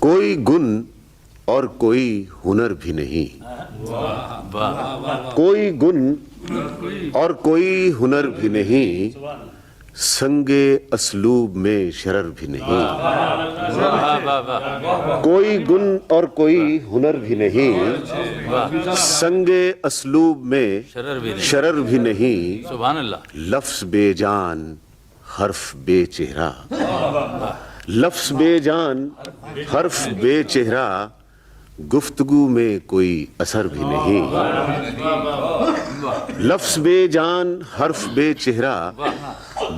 کوئی گن اور کوئی ہنر بھی نہیں، کوئی گن اور کوئی ہنر بھی نہیں، سنگے اسلوب میں شرر بھی نہیں، کوئی گن اور کوئی ہنر بھی نہیں، سنگے اسلوب میں شرر بھی نہیں، سبحان اللہ۔ لفظ بے جان حرف بے چہرہ، لفظ بے جان حرف بے چہرہ، گفتگو میں کوئی اثر بھی نہیں، لفظ بے جان حرف بے چہرہ،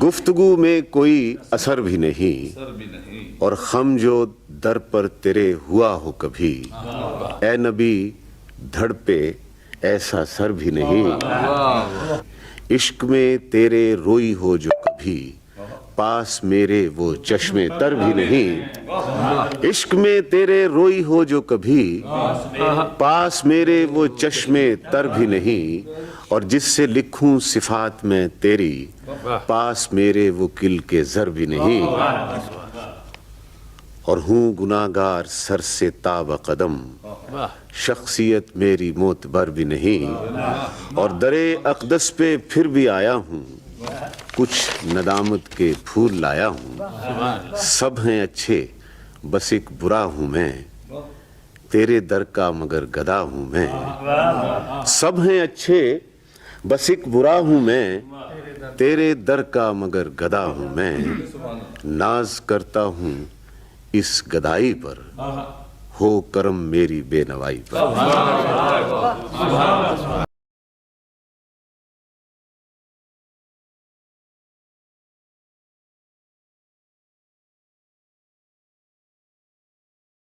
گفتگو میں کوئی اثر بھی نہیں، اور خم جو در پر تیرے ہوا ہو کبھی، اے نبی دھڑ پہ ایسا سر بھی نہیں، عشق میں تیرے روئی ہو جو کبھی، پاس میرے وہ چشمے تر بھی نہیں، عشق میں تیرے روئی ہو جو کبھی، پاس میرے وہ چشمے تر بھی نہیں، اور جس سے لکھوں صفات میں تیری، پاس میرے وہ کل کے زر بھی نہیں، اور ہوں گناہگار سر سے تاب قدم، شخصیت میری معتبر بھی نہیں، اور درِ اقدس پہ پھر بھی آیا ہوں، کچھ ندامت کے پھول لایا ہوں، سب ہیں اچھے بس ایک برا ہوں میں، تیرے در کا مگر گدا ہوں میں، سب ہیں اچھے بس ایک برا ہوں میں، تیرے در کا مگر گدا ہوں میں، ناز کرتا ہوں اس گدائی پر، ہو کرم میری بے نوائی پر۔